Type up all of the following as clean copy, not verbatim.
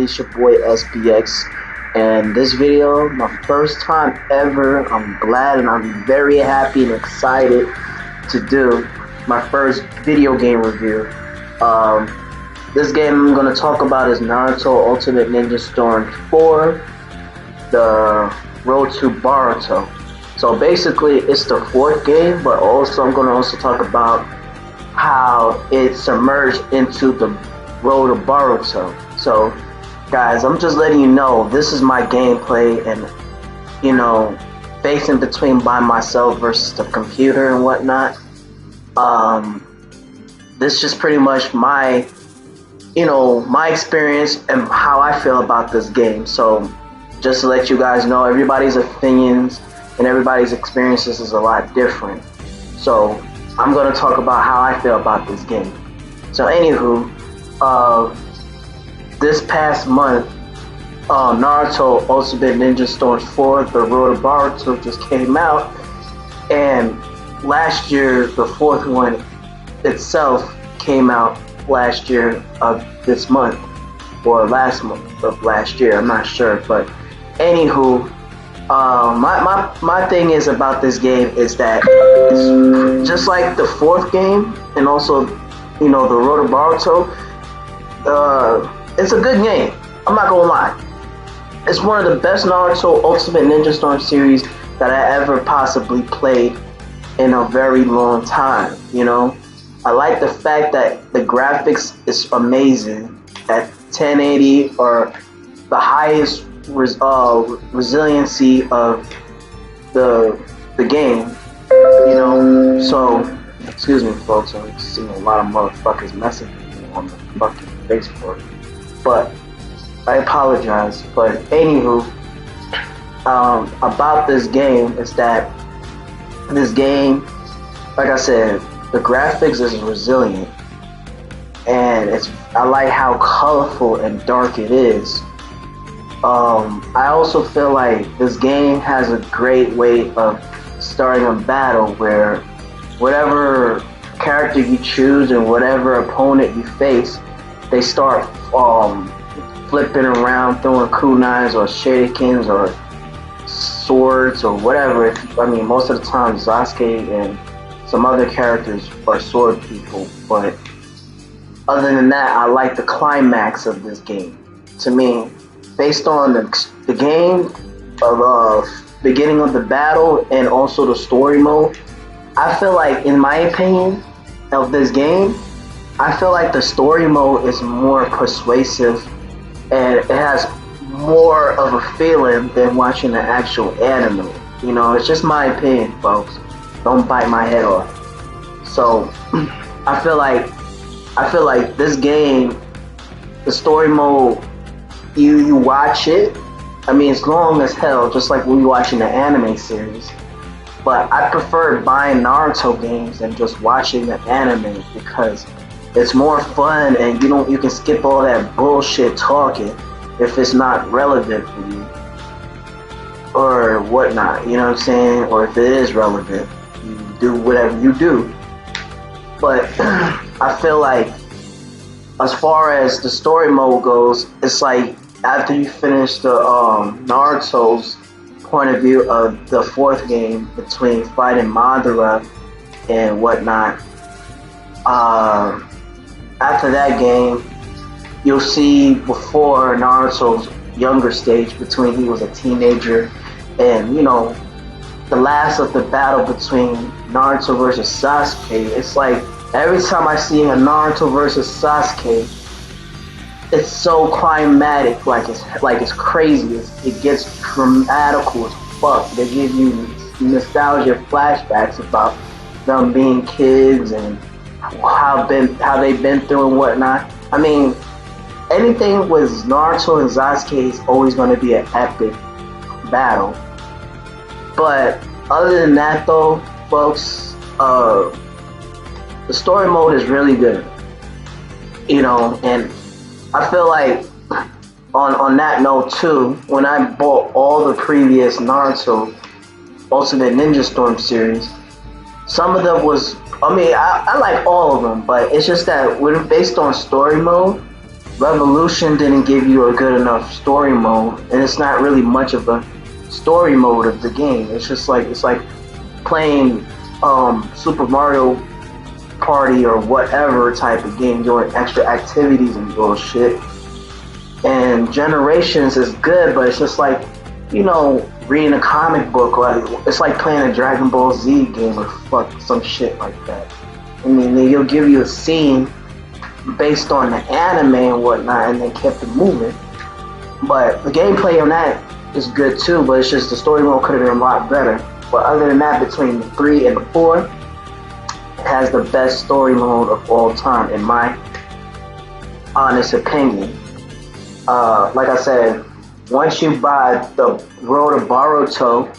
It's your boy SBX, and this video, my first time ever. I'm glad and I'm very happy and excited to do my first video game review. Um, this game I'm going to talk about is Naruto Ultimate Ninja Storm 4, the Road to Boruto. So basically, it's the fourth game, but also I'm going to also talk about how it submerged into the Road to Boruto. So, guys, I'm just letting you know this is my gameplay, and facing between by myself versus the computer and whatnot. This is just pretty much my, my experience and how I feel about this game. So, just to let you guys know, everybody's opinions and everybody's experiences is a lot different. So, I'm going to talk about how I feel about this game. So, anywho, this past month, Naruto Ultimate Ninja Storm 4, The Road to Boruto just came out, and last year, the fourth one itself came out last year of this month, or last month of last year, I'm not sure, but anywho, my thing is about this game is that it's just like the fourth game, and also, the Road to Boruto, it's a good game. I'm not gonna lie. It's one of the best Naruto Ultimate Ninja Storm series that I ever possibly played in a very long time. I like the fact that the graphics is amazing at 1080, or the highest resiliency of the game. So excuse me, folks. I'm seeing a lot of motherfuckers messaging me on the fucking Facebook, but I apologize. But anywho, about this game is that this game, like I said, the graphics is resilient, and I like how colorful and dark it is. I also feel like this game has a great way of starting a battle where whatever character you choose and whatever opponent you face, they start flipping around, throwing kunais or shurikens or swords or whatever. Most of the time Sasuke and some other characters are sword people, but other than that, I like the climax of this game. To me, based on the game of beginning of the battle and also the story mode, I feel like, in my opinion of this game, I feel like the story mode is more persuasive and it has more of a feeling than watching the actual anime. It's just my opinion, folks. Don't bite my head off. So I feel like this game, the story mode, you watch it. It's long as hell, just like when you watching the anime series. But I prefer buying Naruto games than just watching the anime, because it's more fun, and you can skip all that bullshit talking if it's not relevant for you or whatnot. You know what I'm saying? Or if it is relevant, you do whatever you do. But I feel like, as far as the story mode goes, it's like after you finish the Naruto's point of view of the fourth game between fighting Madara and whatnot, after that game, you'll see before Naruto's younger stage, between he was a teenager, and the last of the battle between Naruto versus Sasuke. It's like every time I see a Naruto versus Sasuke, it's so climatic, like it's crazy. It gets dramatical as fuck. They give you nostalgia flashbacks about them being kids and how they've been through and whatnot. Anything with Naruto and Sasuke is always going to be an epic battle. But other than that, though, folks, the story mode is really good. And I feel like, on that note too, when I bought all the previous Naruto Ultimate Ninja Storm series, some of them was, I like all of them, but it's just that when based on story mode, Revolution didn't give you a good enough story mode, and it's not really much of a story mode of the game. It's like playing Super Mario Party or whatever type of game, doing extra activities and bullshit. And Generations is good, but it's just like, reading a comic book. Like, it's like playing a Dragon Ball Z game or fuck some shit like that. I mean, they'll give you a scene based on the anime and whatnot, and they kept it moving. But the gameplay on that is good too, but it's just the story mode could have been a lot better. But other than that, between the 3 and the 4, it has the best story mode of all time, in my honest opinion. Like I said, once you buy the Road of Boruto,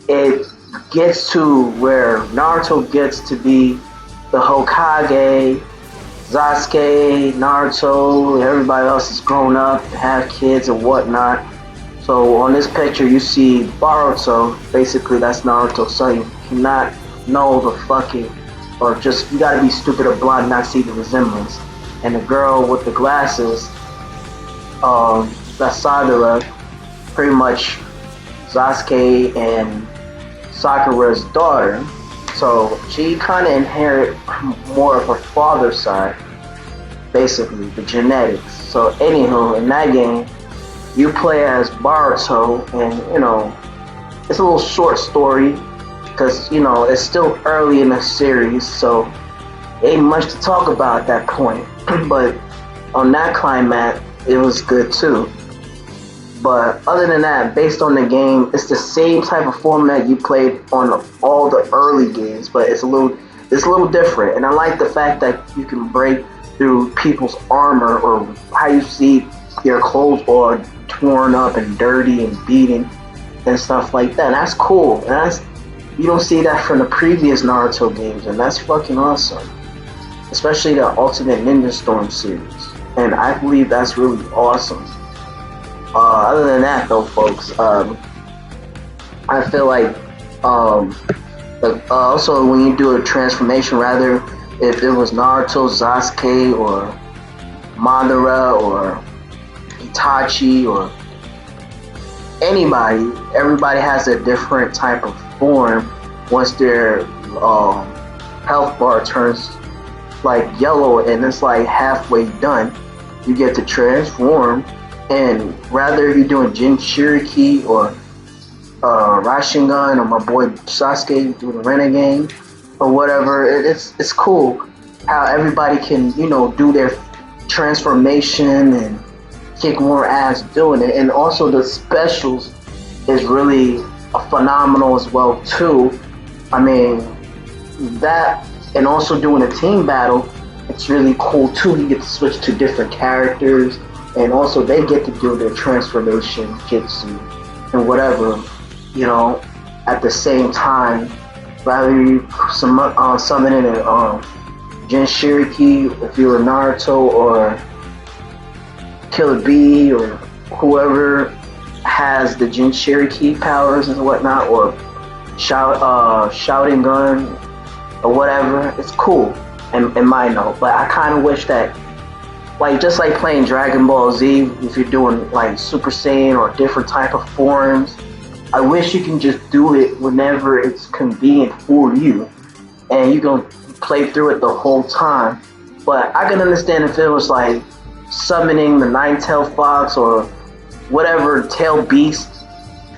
it gets to where Naruto gets to be the Hokage. Sasuke, Naruto, everybody else is grown up, have kids and whatnot. So on this picture you see Boruto, basically that's Naruto's son. You cannot know the fucking, or just, you gotta be stupid or blind not see the resemblance. And the girl with the glasses, that's Sakura, pretty much Sasuke and Sakura's daughter. So she kind of inherit more of her father's side, basically the genetics. So anywho, in that game, you play as Boruto, and it's a little short story because it's still early in the series, so ain't much to talk about at that point. But on that climax, it was good too. But other than that, based on the game, it's the same type of format you played on all the early games, but it's a little different. And I like the fact that you can break through people's armor, or how you see their clothes all torn up and dirty and beaten and stuff like that. And that's cool. And you don't see that from the previous Naruto games, and that's fucking awesome. Especially the Ultimate Ninja Storm series. And I believe that's really awesome. Other than that, though, folks, I feel like also when you do a transformation, rather if it was Naruto, Sasuke, or Madara, or Itachi, or anybody, everybody has a different type of form. Once their health bar turns like yellow and it's like halfway done, you get to transform. And rather you're doing Jinchuriki or Rasengan, or my boy Sasuke doing the Renegade or whatever, it's cool how everybody can do their transformation and kick more ass doing it. And also the specials is really phenomenal as well too. I mean, that, and also doing a team battle, it's really cool too. You get to switch to different characters, and also they get to do their transformation jutsu and whatever, at the same time. Rather you summon in a Jinchuriki if you're Naruto, or Killer Bee, or whoever has the Jinchuriki powers and whatnot, or shouting gun or whatever. It's cool in my note, but I kind of wish that, like, just like playing Dragon Ball Z, if you're doing like Super Saiyan or different type of forms, I wish you can just do it whenever it's convenient for you, and you can play through it the whole time. But I can understand if it was like summoning the nine-tailed fox or whatever tail beast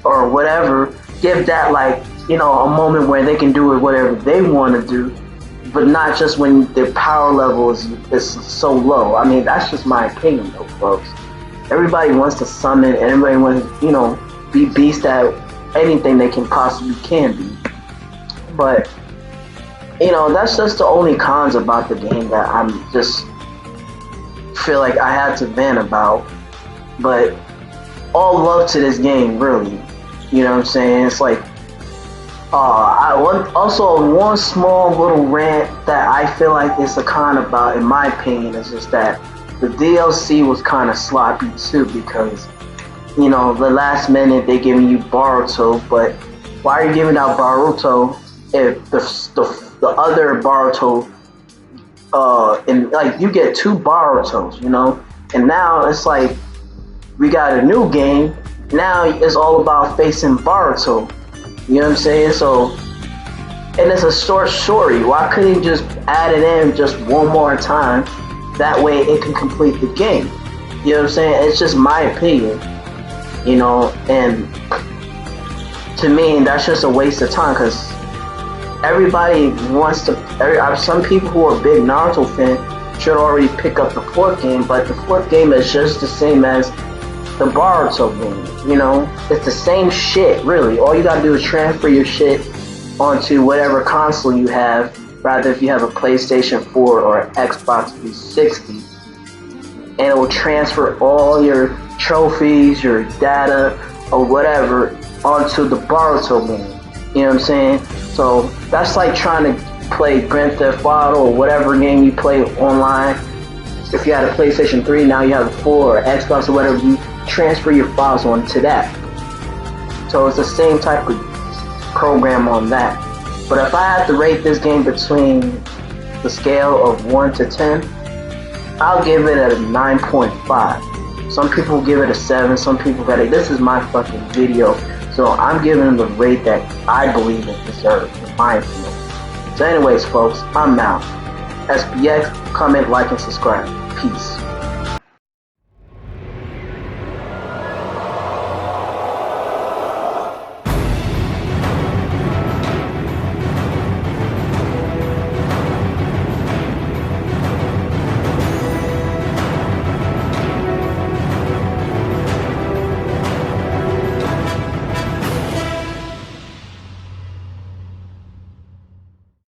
or whatever. Give that like a moment where they can do it whatever they want to do, but not just when their power level is so low. I mean, that's just my opinion though, folks. Everybody wants to summon, and everybody wants to, be beast at anything they can possibly can be. But, that's just the only cons about the game that I'm just feel like I had to vent about. But all love to this game, really. You know what I'm saying? It's like, I want also one small little rant that I feel like it's a con about, in my opinion, is just that the DLC was kind of sloppy too, because the last minute they giving you Boruto, but why are you giving out Boruto if the other Boruto and like you get two Borutos, And now it's like we got a new game. Now it's all about facing Boruto. You know what I'm saying? So, and it's a short story. Why couldn't he just add it in just one more time? That way it can complete the game. You know what I'm saying? It's just my opinion. You know, and to me, that's just a waste of time because everybody wants to. Some people who are big Naruto fans should already pick up the fourth game, but the fourth game is just the same as the Boruto game. You know, it's the same shit, really. All you gotta do is transfer your shit onto whatever console you have, rather if you have a PlayStation 4 or an Xbox 360, and it will transfer all your trophies, your data, or whatever onto the Boruto game. You know what I'm saying? So that's like trying to play Grand Theft Auto or whatever game you play online. If you had a PlayStation 3, now you have a 4 or Xbox or whatever, you transfer your files onto that. So it's the same type of program on that. But if I had to rate this game between the scale of 1 to 10, I'll give it a 9.5. Some people give it a 7, some people got it. This is my fucking video, so I'm giving it the rate that I believe it deserves, in my opinion. So anyways, folks, I'm out. SPX, comment, like, and subscribe. Peace.